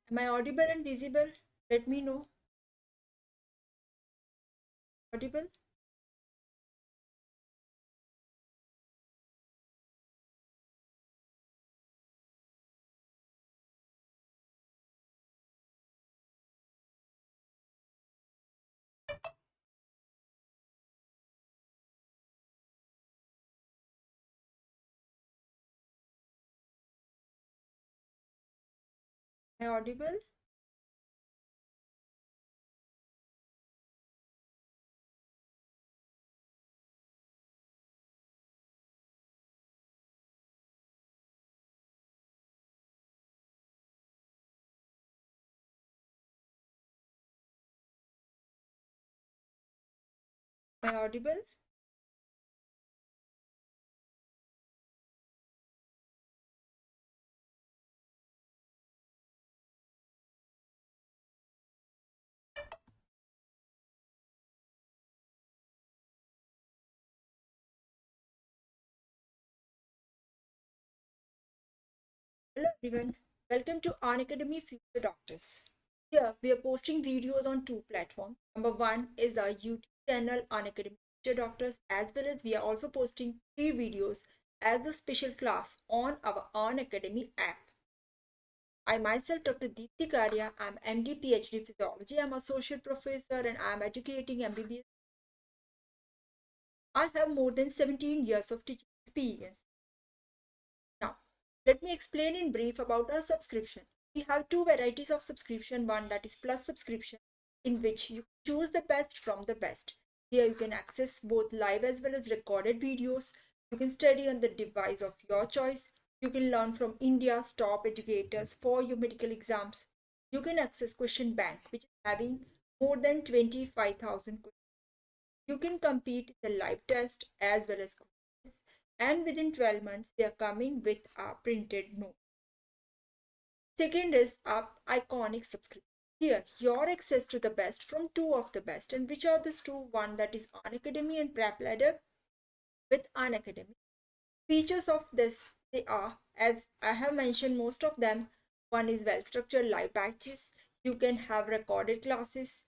Am I audible and visible? Let me know. Audible? Am I audible? Am I audible? Hello everyone. Welcome to Unacademy Future Doctors. Here we are posting videos on two platforms. Number one is our YouTube channel Unacademy Future Doctors, as well as we are also posting free videos as a special class on our Unacademy app. I myself, Dr. Dipti Kariya, I'm MD PhD Physiology. I'm associate professor and I'm educating MBBS. I have more than 17 years of teaching experience. Now, let me explain in brief about our subscription. We have two varieties of subscription. One that is plus subscription, in which you choose the best from the best. Here you can access both live as well as recorded videos. You can study on the device of your choice. You can learn from India's top educators for your medical exams. You can access Question Bank, which is having more than 25,000 questions. You can compete in the live test as well as quiz, and within 12 months we are coming with a printed note. Second is our iconic subscription. Here, your access to the best from two of the best. And which are these two? One that is Unacademy and Prep Ladder with Unacademy. Features of this, they are, as I have mentioned most of them, one is well-structured live batches. You can have recorded classes,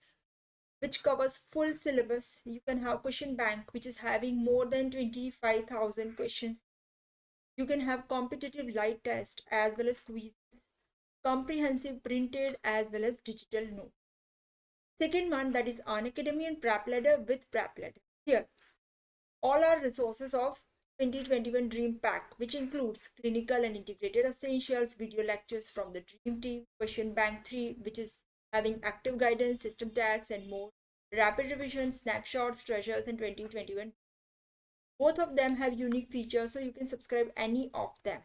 which covers full syllabus. You can have Question Bank, which is having more than 25,000 questions. You can have competitive live test as well as quiz, comprehensive printed as well as digital note. Second one, that is Unacademy and Prep Ladder with Prep Ladder. Here, all our resources of 2021 Dream Pack, which includes clinical and integrated essentials, video lectures from the Dream Team, Question Bank 3, which is having active guidance, system tags, and more, rapid revision, snapshots, treasures, and 2021. Both of them have unique features, so you can subscribe any of them.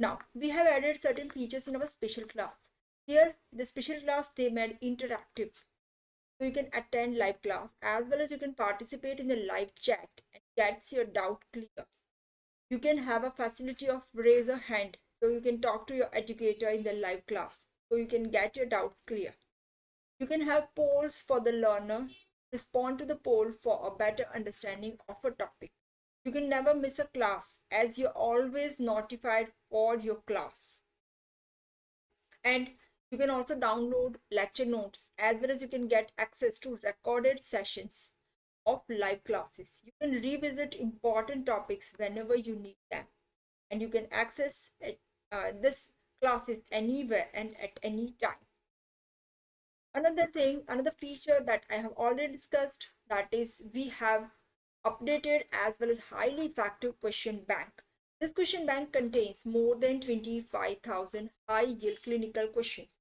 Now, we have added certain features in our special class. Here, the special class, they made interactive. So you can attend live class as well as you can participate in the live chat and gets your doubt clear. You can have a facility of raise a hand. So you can talk to your educator in the live class. So you can get your doubts clear. You can have polls for the learner. Respond to the poll for a better understanding of a topic. You can never miss a class as you're always notified for your class. And you can also download lecture notes as well as you can get access to recorded sessions of live classes. You can revisit important topics whenever you need them. And you can access this classes anywhere and at any time. Another feature that I have already discussed, that is we have updated as well as highly effective question bank. This question bank contains more than 25,000 high-yield clinical questions.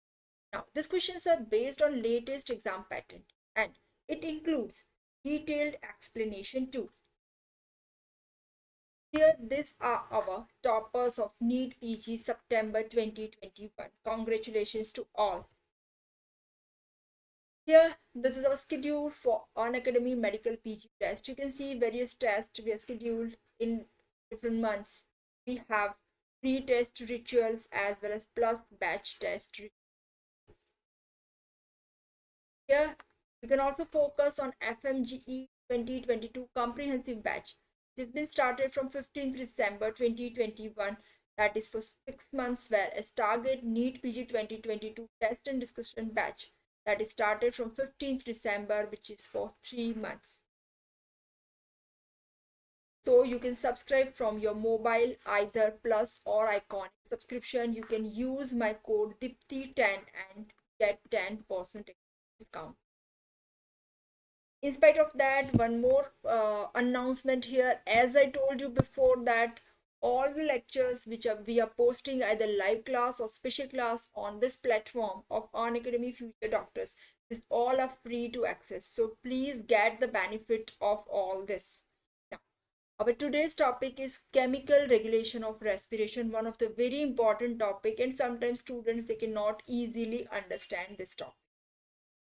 Now, these questions are based on latest exam pattern and it includes detailed explanation too. Here, these are our toppers of NEET PG September 2021. Congratulations to all. Here, this is our schedule for Unacademy Medical PG test. You can see various tests we are scheduled in different months. We have pre-test rituals as well as plus batch test. Here, you can also focus on FMGE 2022 comprehensive batch, which has been started from 15th December 2021 that is for 6 months, whereas target NEET PG 2022 test and discussion batch that is started from 15th December, which is for 3 months. So you can subscribe from your mobile, either Plus or Iconic subscription. You can use my code DIPTI10 and get 10% discount. In spite of that, one more announcement here. As I told you before, that all the lectures which we are posting, either live class or special class on this platform of Unacademy Future Doctors, this all are free to access. So please get the benefit of all this. Now, our today's topic is chemical regulation of respiration, one of the very important topic, and sometimes students, they cannot easily understand this topic.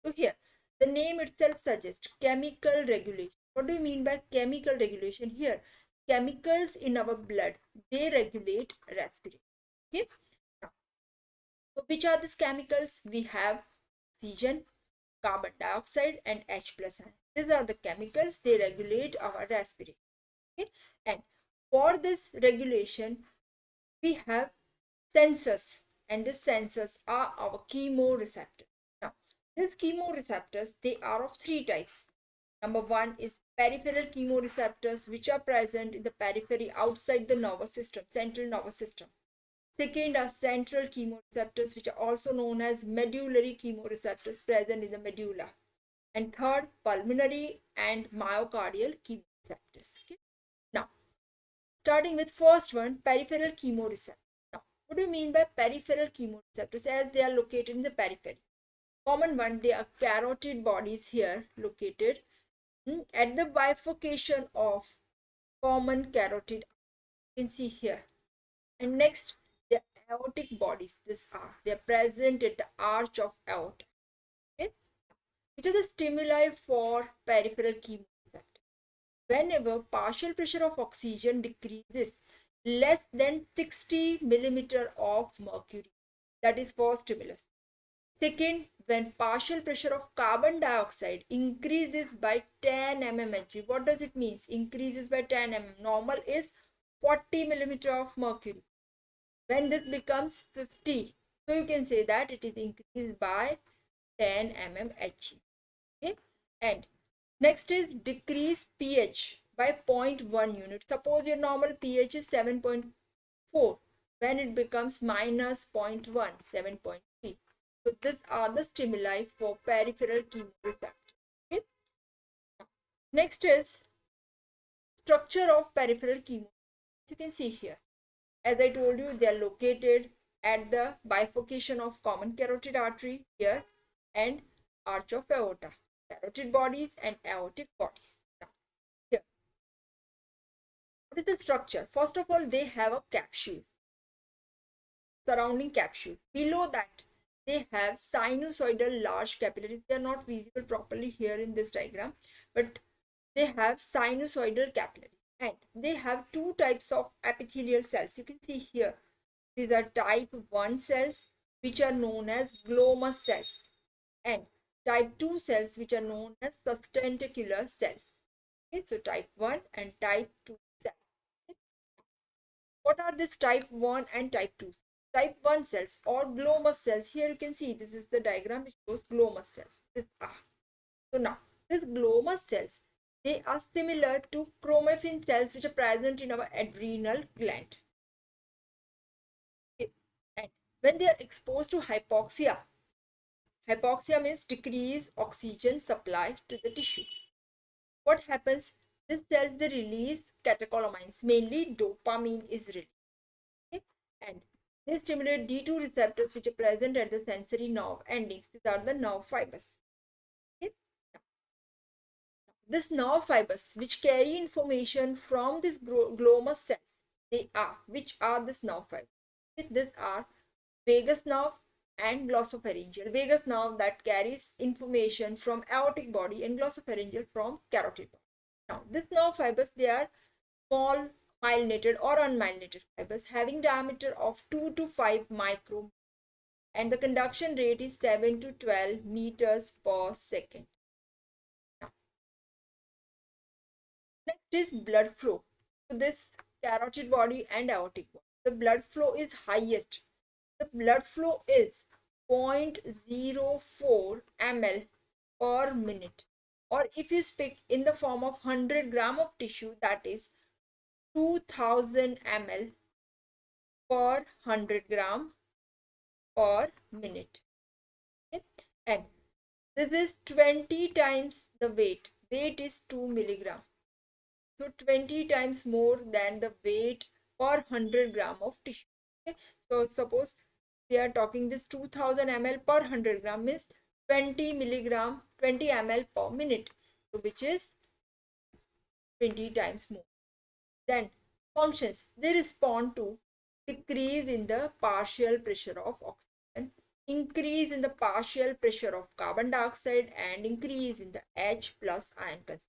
So here, the name itself suggests chemical regulation. What do you mean by chemical regulation? Here, chemicals in our blood, they regulate respiration. Okay. Now, so which are these chemicals? We have oxygen, carbon dioxide, and H plus ion. These are the chemicals, they regulate our respiration. Okay. And for this regulation, we have sensors, and these sensors are our chemoreceptors. Now, these chemoreceptors, they are of 3 types. Number 1 is peripheral chemoreceptors, which are present in the periphery outside the nervous system, central nervous system. Second are central chemoreceptors, which are also known as medullary chemoreceptors, present in the medulla. And third, pulmonary and myocardial chemoreceptors. Okay? Now, starting with first one, peripheral chemoreceptors. Now, what do you mean by peripheral chemoreceptors? As they are located in the periphery. Common one, they are carotid bodies here located at the bifurcation of common carotid. You can see here. And next, the aortic bodies. They are present at the arch of aorta. Okay? Which are the stimuli for peripheral chemoreceptors? Whenever partial pressure of oxygen decreases less than 60 millimeter of mercury, that is for stimulus. Second, when partial pressure of carbon dioxide increases by 10 mmHg. What does it mean? Increases by 10 mm. Normal is 40 millimeter of mercury. When this becomes 50, so you can say that it is increased by 10 mmHg. Okay? And next is decrease pH by 0.1 unit. Suppose your normal pH is 7.4. When it becomes minus 0.1, 7.3. So these are the stimuli for peripheral chemoreceptor. Okay? Next is structure of peripheral chemoreceptors. You can see here. As I told you, they are located at the bifurcation of common carotid artery here and arch of aorta. Carotid bodies and aortic bodies. Now, here. What is the structure? First of all, they have a capsule, surrounding capsule. Below that, they have sinusoidal large capillaries. They are not visible properly here in this diagram, but they have sinusoidal capillaries. And they have 2 types of epithelial cells. You can see here. These are type 1 cells, which are known as glomus cells, and type 2 cells, which are known as sustentacular cells. Okay, so type 1 and type 2 cells. Okay. What are these type 1 and type 2 cells? Type 1 cells or glomus cells. Here you can see this is the diagram which shows glomus cells. So now, these glomus cells, they are similar to chromaffin cells which are present in our adrenal gland. Okay. And when they are exposed to hypoxia, hypoxia means decreased oxygen supply to the tissue. What happens? These cells, they release catecholamines, mainly dopamine is released. Okay? And they stimulate D2 receptors which are present at the sensory nerve endings. These are the nerve fibers. Okay? These nerve fibers which carry information from these glomus cells, which are these nerve fibers? These are vagus nerve and glossopharyngeal. Vagus nerve that carries information from aortic body and glossopharyngeal from carotid body. Now, these nerve fibers, they are small myelinated or unmyelinated fibers having diameter of 2 to 5 micrometers, and the conduction rate is 7 to 12 meters per second. Now, next is blood flow to this carotid body and aortic body. the blood flow is highest. The blood flow is 0.04 ml per minute, or if you speak in the form of 100 gram of tissue, that is 2000 ml per 100 gram per minute. Okay? And this is 20 times the weight. Weight is 2 milligram. So 20 times more than the weight per 100 gram of tissue. Okay? So suppose we are talking this 2000 ml per 100 gram is 20 milligram, 20 ml per minute. So which is 20 times more. Then functions, they respond to decrease in the partial pressure of oxygen, increase in the partial pressure of carbon dioxide, and increase in the H plus ion concentration.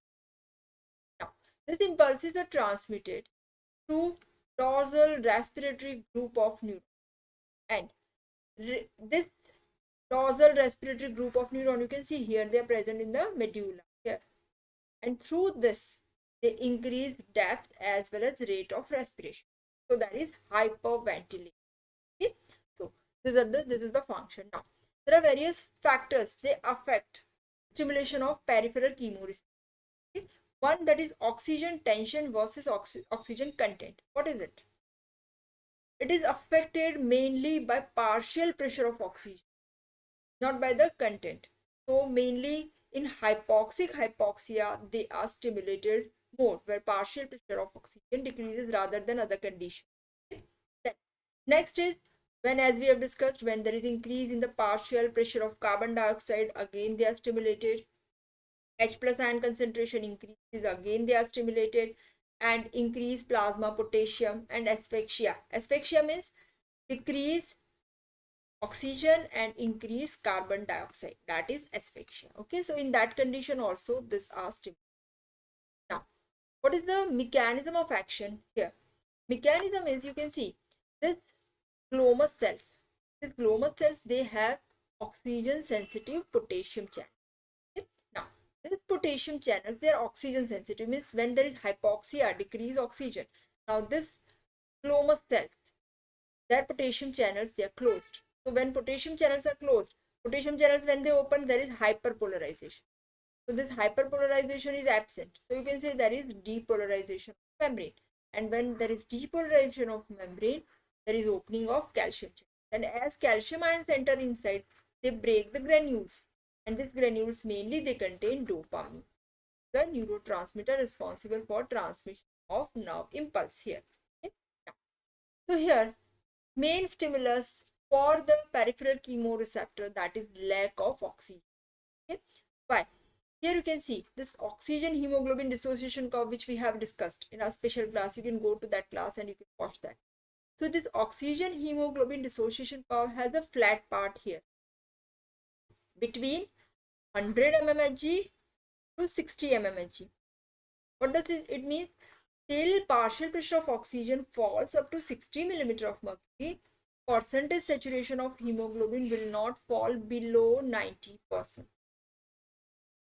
Now, these impulses are transmitted to dorsal respiratory group of neurons, and this dorsal respiratory group of neuron, you can see here, they are present in the medulla here, and through this they increase depth as well as rate of respiration. So that is hyperventilation. Okay? So this is the function. Now there are various factors, they affect stimulation of peripheral chemoreceptors. Okay? One, that is oxygen tension versus oxygen content. What is it? It is affected mainly by partial pressure of oxygen, not by the content. So mainly in hypoxia, they are stimulated more, where partial pressure of oxygen decreases rather than other conditions. Okay? Then, next is when, as we have discussed, when there is increase in the partial pressure of carbon dioxide, again they are stimulated. H plus ion concentration increases, again they are stimulated, and increase plasma potassium and asphyxia. Asphyxia means decrease oxygen and increase carbon dioxide, that is asphyxia. Okay, so in that condition also this are stimulated. Now what is the mechanism of action here? Mechanism is, you can see this glomus cells. These glomus cells, they have oxygen sensitive potassium channel. Okay? Now these potassium channels, they are oxygen sensitive, means when there is hypoxia, decrease oxygen. Now this glomus cells, their potassium channels, they are closed. So when potassium channels are closed, potassium channels, when they open, there is hyperpolarization. So this hyperpolarization is absent. So you can say there is depolarization of membrane. And when there is depolarization of membrane, there is opening of calcium channel. And as calcium ions enter inside, they break the granules. And these granules mainly they contain dopamine, the neurotransmitter responsible for transmission of nerve impulse here. Okay? So here, main stimulus for the peripheral chemoreceptor, that is lack of oxygen. Okay? Why? Here you can see this oxygen hemoglobin dissociation curve, which we have discussed in our special class. You can go to that class and you can watch that. So this oxygen hemoglobin dissociation curve has a flat part here between 100 mmHg to 60 mmHg. What does it mean? Till partial pressure of oxygen falls up to 60 millimeter of mercury, percentage saturation of hemoglobin will not fall below 90%.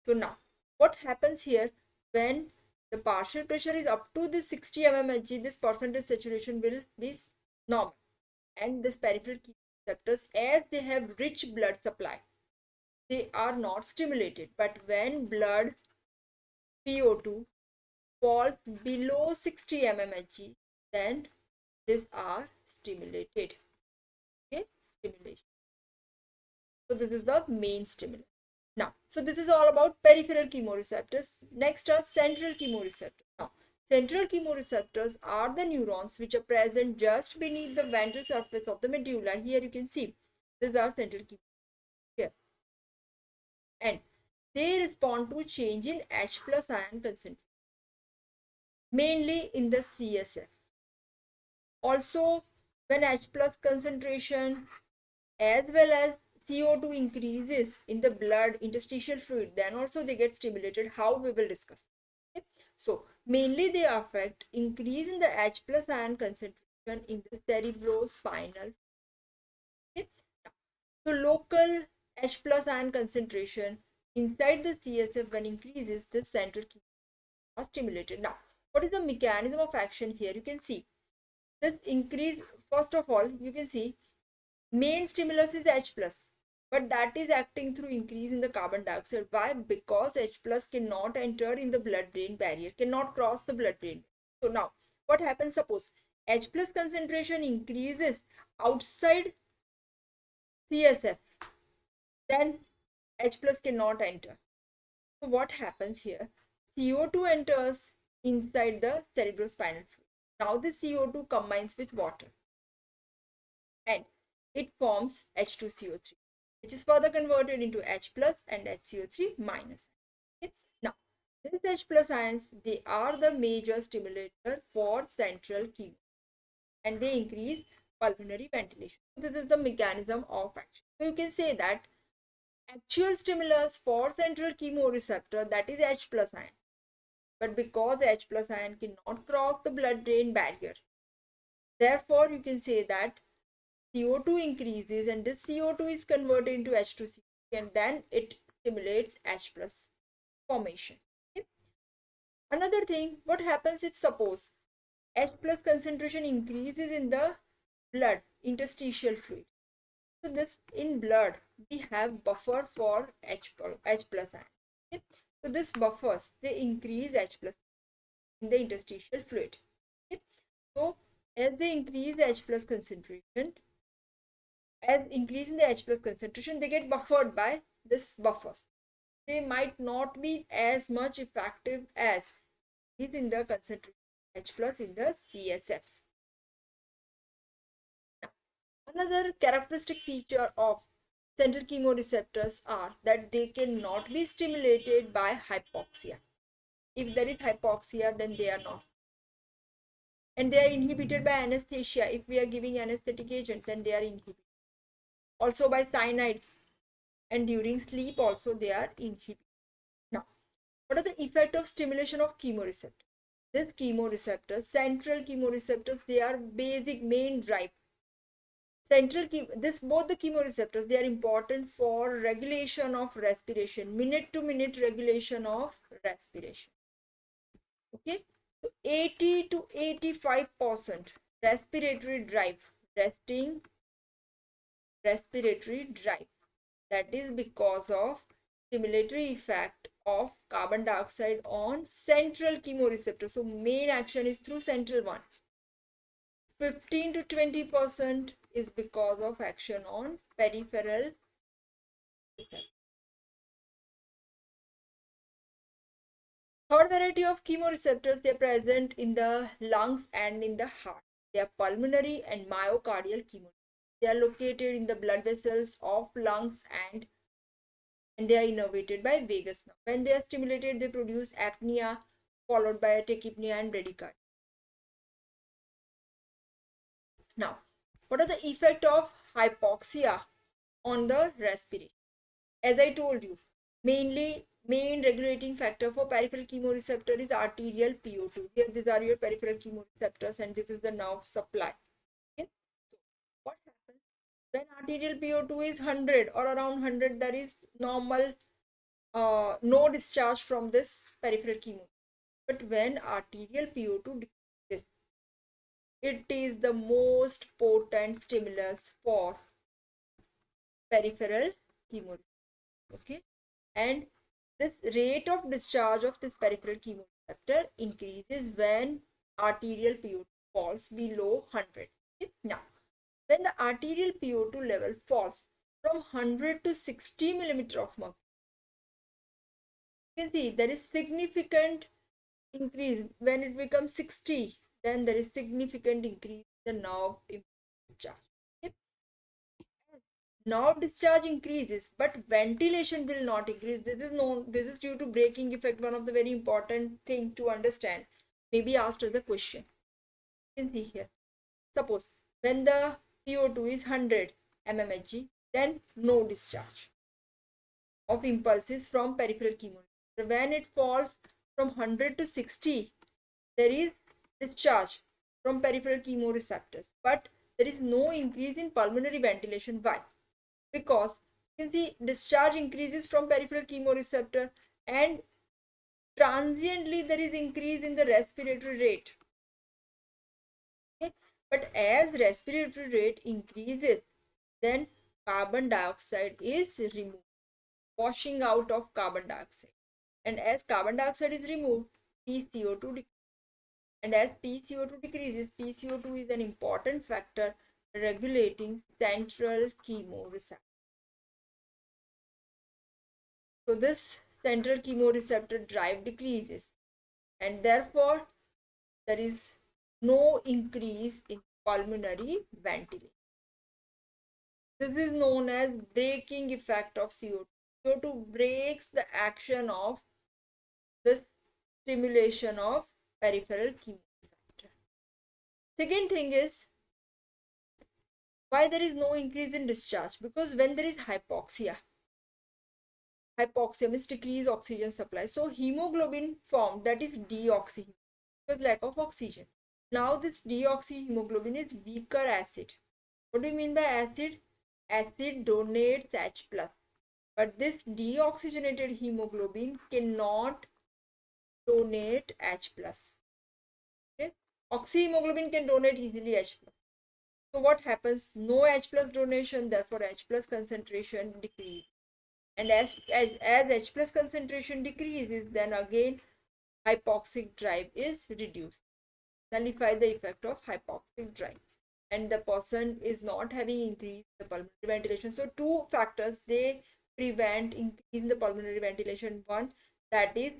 So now, what happens here when the partial pressure is up to this 60 mmHg, this percentage saturation will be normal. And this peripheral receptors, as they have rich blood supply, they are not stimulated. But when blood PO2 falls below 60 mmHg, then these are stimulated. Okay, stimulation. So this is the main stimulus. Now, so this is all about peripheral chemoreceptors. Next are central chemoreceptors. Now, central chemoreceptors are the neurons which are present just beneath the ventral surface of the medulla. Here you can see these are central chemoreceptors here, and they respond to change in H plus ion concentration, mainly in the CSF. Also, when H plus concentration as well as CO2 increases in the blood interstitial fluid, then also they get stimulated, how we will discuss. Okay? So mainly they affect increase in the H plus ion concentration in the cerebrospinal. Okay? So local H plus ion concentration inside the CSF, when increases, the central are stimulated. Now what is the mechanism of action here? You can see this increase first of all, you can see main stimulus is H plus, but that is acting through increase in the carbon dioxide. Why? Because H plus cannot enter in the blood-brain barrier, cannot cross the blood-brain. So now, what happens? Suppose H plus concentration increases outside CSF, then H plus cannot enter. So what happens here? CO2 enters inside the cerebrospinal fluid. Now the CO2 combines with water and it forms H2CO3, which is further converted into H plus and HCO3 minus. Okay? Now, these H plus ions, they are the major stimulator for central chemo and they increase pulmonary ventilation. So this is the mechanism of action. So you can say that actual stimulus for central chemoreceptor, that is H plus ion. But because H plus ion cannot cross the blood-brain barrier, therefore you can say that CO2 increases and this CO2 is converted into H2CO and then it stimulates H plus formation. Okay? Another thing, what happens if suppose H plus concentration increases in the blood interstitial fluid. So this in blood we have buffer for H plus ion. Okay? So this buffers, they increase H plus in the interstitial fluid. Okay? So as they increase the H plus concentration, as increase in the H plus concentration, they get buffered by this buffers. They might not be as much effective as is in the concentration H plus in the CSF. Now, another characteristic feature of central chemoreceptors are that they cannot be stimulated by hypoxia. If there is hypoxia, then they are not. And they are inhibited by anesthesia. If we are giving anesthetic agent, then they are inhibited. Also by cyanides, and during sleep also they are inhibited. Now, what are the effect of stimulation of chemoreceptor? This chemoreceptors, central chemoreceptors, they are basic main drive. Both the chemoreceptors, they are important for regulation of respiration, minute to minute regulation of respiration. Okay, so 80 to 85% respiratory drive, respiratory drive. That is because of stimulatory effect of carbon dioxide on central chemoreceptor. So main action is through central one. 15 to 20% is because of action on peripheral receptor. Third variety of chemoreceptors, they are present in the lungs and in the heart. They are pulmonary and myocardial chemoreceptors. They are located in the blood vessels of lungs and they are innervated by vagus nerve. When they are stimulated, they produce apnea followed by tachypnea and bradycardia. Now, what are the effect of hypoxia on the respiration? As I told you, main regulating factor for peripheral chemoreceptor is arterial PO2. Here these are your peripheral chemoreceptors and this is the nerve supply. Okay? So what happens when arterial PO2 is 100 or around 100, there is normal no discharge from this peripheral chemo. But when arterial PO2 decreases, it is the most potent stimulus for peripheral chemoreceptor. Okay, and this rate of discharge of this peripheral chemoreceptor increases when arterial PO2 falls below 100. Okay? Now, when the arterial PO2 level falls from 100 to 60 millimeter of mercury, you can see there is significant increase. When it becomes 60, then there is significant increase in the nerve discharge. Okay? Nerve discharge increases, but ventilation will not increase. This is due to braking effect, one of the very important thing to understand. Maybe asked as a question. You can see here. Suppose when the PO2 is 100 mmHg, then no discharge of impulses from peripheral chemoreceptor. When it falls from 100 to 60, there is discharge from peripheral chemoreceptors, but there is no increase in pulmonary ventilation. Why? Because you can see discharge increases from peripheral chemoreceptor and transiently there is increase in the respiratory rate. Okay? But as respiratory rate increases, then carbon dioxide is removed, washing out of carbon dioxide. And as carbon dioxide is removed, PCO2 decreases. And as PCO2 decreases, PCO2 is an important factor regulating central chemoreceptor. So this central chemoreceptor drive decreases, and therefore there is no increase in pulmonary ventilation. This is known as braking effect of CO2. CO2 breaks the action of this stimulation of peripheral chemoreceptor. Second thing is why there is no increase in discharge, because when there is hypoxia means decreased oxygen supply, so hemoglobin formed, that is deoxy, because lack of oxygen. Now this deoxyhemoglobin is weaker acid. What do you mean by acid? Acid donates H plus, but this deoxygenated hemoglobin cannot donate H plus. Okay, oxyhemoglobin can donate easily H plus. So what happens? No H plus donation, therefore H plus concentration decreases. And as H plus concentration decreases, then again hypoxic drive is reduced. Nullify the effect of hypoxic drive. And the person is not having increase in the pulmonary ventilation. So two factors, they prevent increase in the pulmonary ventilation. One, that is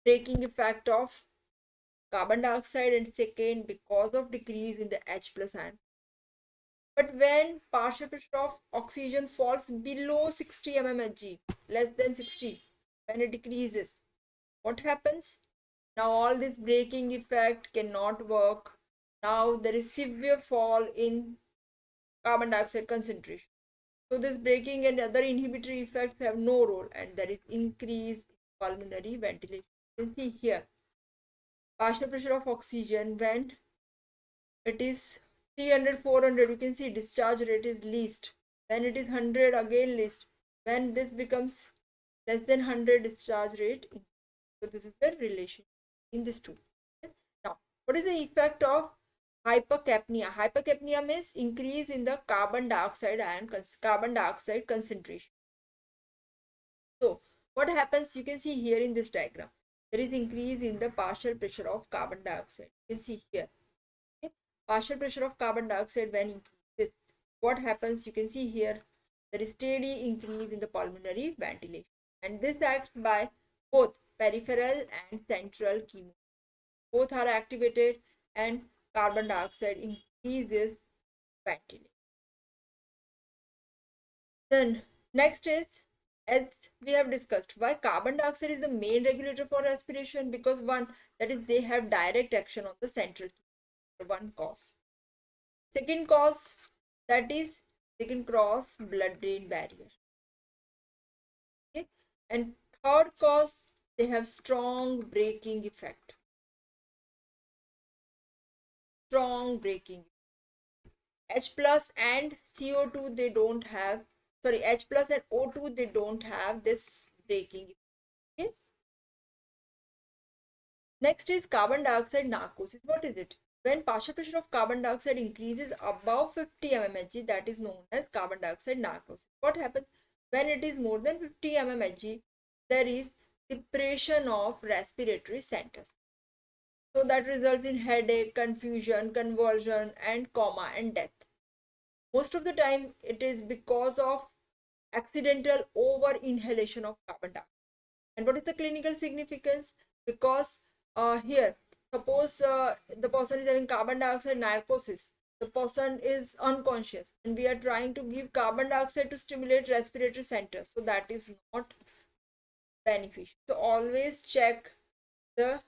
braking effect of carbon dioxide, and second, because of decrease in the H plus ion. But when partial pressure of oxygen falls below 60 mmHg, less than 60, when it decreases, what happens? Now all this braking effect cannot work. Now there is severe fall in carbon dioxide concentration. So this braking and other inhibitory effects have no role, and there is increase in pulmonary ventilation. You can see here, partial pressure of oxygen when it is 300, 400, you can see discharge rate is least. When it is 100, again least. When this becomes less than 100, discharge rate. So this is the relation in these two. Now, what is the effect of hypercapnia? Hypercapnia means increase in the carbon dioxide concentration. So what happens? You can see here in this diagram, there is increase in the partial pressure of carbon dioxide. You can see here. Okay? Partial pressure of carbon dioxide when increases, what happens? You can see here, there is steady increase in the pulmonary ventilation, and this acts by both peripheral and central chemo. Both are activated, and carbon dioxide increases ventilation. Then next is, as we have discussed, why carbon dioxide is the main regulator for respiration, because one, that is they have direct action on the central chemo, one cause. Second cause, that is they can cross blood-brain barrier. Okay, and third cause, they have strong braking effect. Strong braking. H plus and CO2 they don't have, sorry, H plus and O2 they don't have this braking. Okay. Next is carbon dioxide narcosis. What is it? When partial pressure of carbon dioxide increases above 50 mmHg, that is known as carbon dioxide narcosis. What happens when it is more than 50 mmHg? There is depression of respiratory centers. So that results in headache, confusion, convulsion, and coma and death. Most of the time it is because of accidental over inhalation of carbon dioxide. And what is the clinical significance? Because here, suppose the person is having carbon dioxide narcosis, the person is unconscious, and we are trying to give carbon dioxide to stimulate respiratory centers, so that is not beneficial. So always check the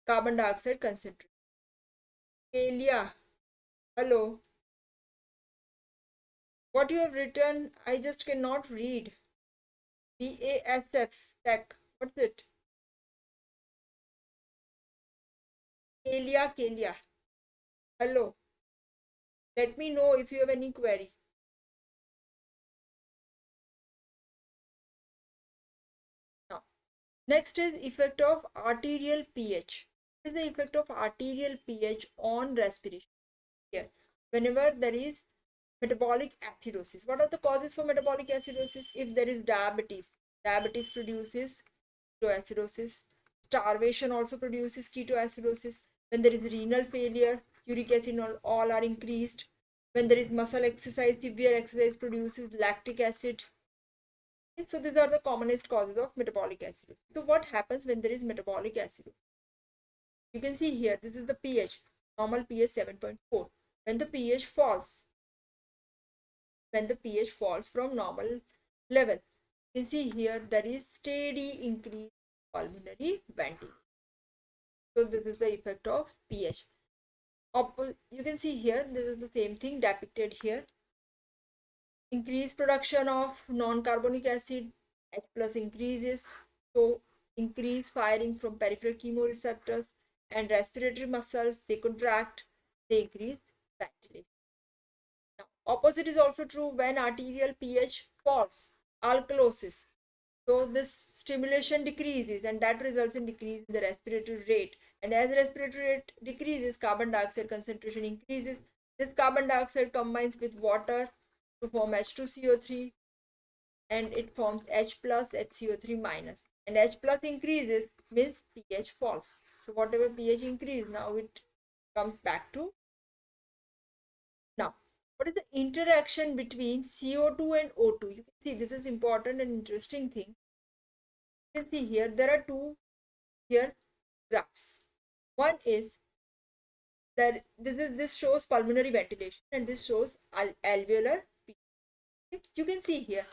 carbon dioxide concentration. Kariya, hello. What you have written, I just cannot read. BASF tech. What's it? Kariya. Hello. Let me know if you have any query. Now, next is effect of arterial pH. What is the effect of arterial pH on respiration? here, whenever there is metabolic acidosis. What are the causes for metabolic acidosis? If there is diabetes, diabetes produces ketoacidosis. Starvation also produces ketoacidosis. When there is renal failure, uric acid all are increased. When there is muscle exercise, severe exercise produces lactic acid. Okay, so these are the commonest causes of metabolic acidosis. So what happens when there is metabolic acidosis? You can see here, this is the pH, normal pH 7.4. When the pH falls, from normal level, you can see here there is steady increase in pulmonary ventilation. So this is the effect of pH. You can see here, this is the same thing depicted here. Increased production of non-carbonic acid, H plus increases, so increase firing from peripheral chemoreceptors, and respiratory muscles, they contract, they increase ventilation. Now, opposite is also true when arterial pH falls, alkalosis. So this stimulation decreases, and that results in decrease in the respiratory rate. And as respiratory rate decreases, carbon dioxide concentration increases. This carbon dioxide combines with water to form H2CO3, and it forms H plus HCO3 minus. And H plus increases means pH falls. So whatever pH increase, now it comes back to. Now, what is the interaction between CO2 and O2? You can see this is important and interesting thing. You can see here there are two here graphs. One is that this shows pulmonary ventilation, and this shows alveolar. You can see here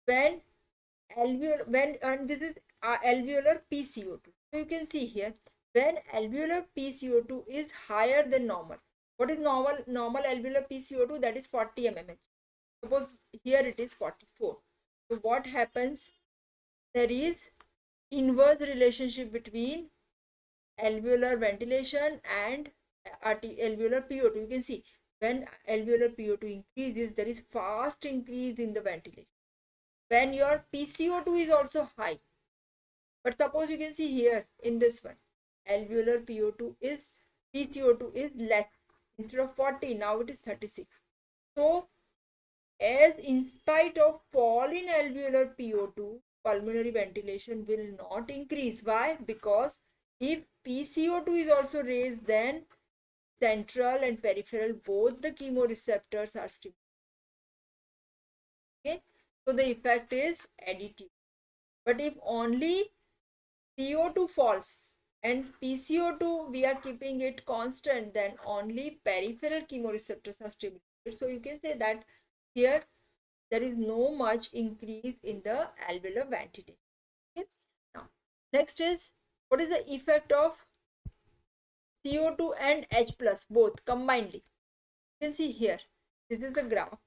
when and this is alveolar PCO2. So you can see here when alveolar PCO2 is higher than normal. What is normal alveolar PCO2? That is 40 mmHg. Suppose here it is 44. So what happens? There is inverse relationship between alveolar ventilation and alveolar PO2. You can see when alveolar PO2 increases, there is fast increase in the ventilation. When your PCO2 is also high, but suppose you can see here in this one, alveolar PO2 is PCO2 is less. Instead of 40, now it is 36. So as in spite of fall in alveolar PO2, pulmonary ventilation will not increase. Why? Because if PCO2 is also raised, then central and peripheral, both the chemoreceptors are stimulated. Okay, so the effect is additive. But if only PO2 falls and PCO2 we are keeping it constant, then only peripheral chemoreceptors are stimulated. So you can say that here there is no much increase in the alveolar ventilation. Okay? Now, next is what is the effect of CO2 and H plus both combinedly? You can see here, this is the graph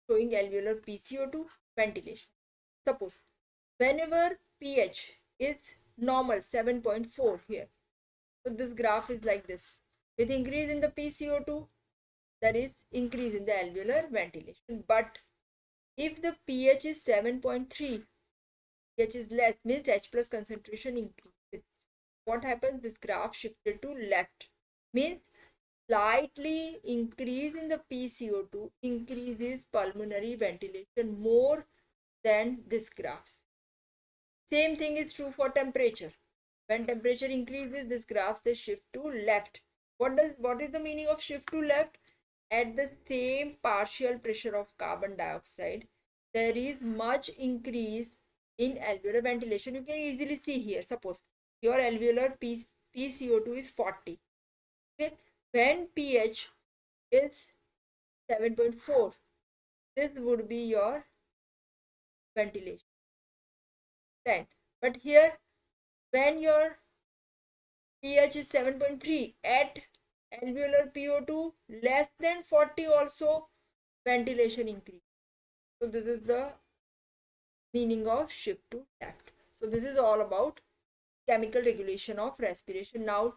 showing alveolar PCO2 ventilation. Suppose whenever pH is normal 7.4 here, so this graph is like this. With increase in the PCO2, there is increase in the alveolar ventilation. But if the pH is 7.3, pH is less, means H plus concentration increases. What happens? This graph shifted to left, means slightly increase in the PCO2 increases pulmonary ventilation more than this graphs. Same thing is true for temperature. When temperature increases, this graphs they shift to left. What is the meaning of shift to left? At the same partial pressure of carbon dioxide, there is much increase in alveolar ventilation. You can easily see here. Suppose your alveolar PCO2 is 40. Okay, when pH is 7.4, this would be your ventilation. Then, but here when your pH is 7.3, at alveolar PO2 less than 40 also ventilation increase. So this is the meaning of shift to left. So this is all about chemical regulation of respiration. Now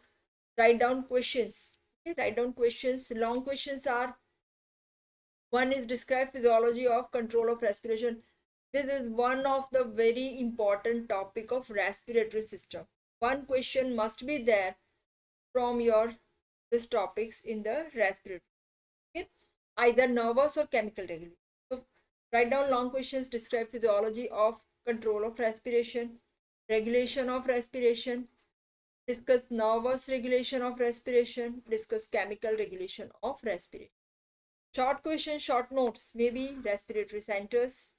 write down questions. Okay, write down questions. Long questions are: one is describe physiology of control of respiration. This is one of the very important topic of respiratory system. One question must be there from your these topics in the respiratory. either nervous or chemical regulation. So write down long questions, describe physiology of control of respiration, regulation of respiration, discuss nervous regulation of respiration, discuss chemical regulation of respiration. Short questions, short notes, maybe respiratory centers,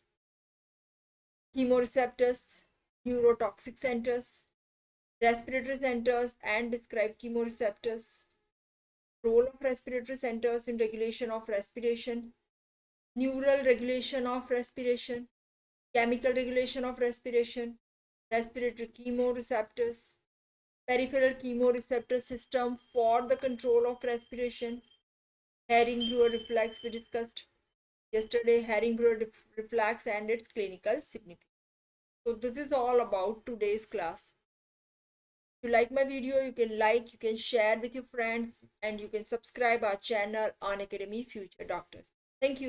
chemoreceptors, neurotoxic centers, respiratory centers, and describe chemoreceptors, role of respiratory centers in regulation of respiration, neural regulation of respiration, chemical regulation of respiration, respiratory chemoreceptors, peripheral chemoreceptor system for the control of respiration, Herring-Brewer reflex we discussed yesterday, Herring-Brewer reflex and its clinical significance. So this is all about today's class. If you like my video, you can like, you can share with your friends, and you can subscribe our channel Unacademy Future Doctors. Thank you.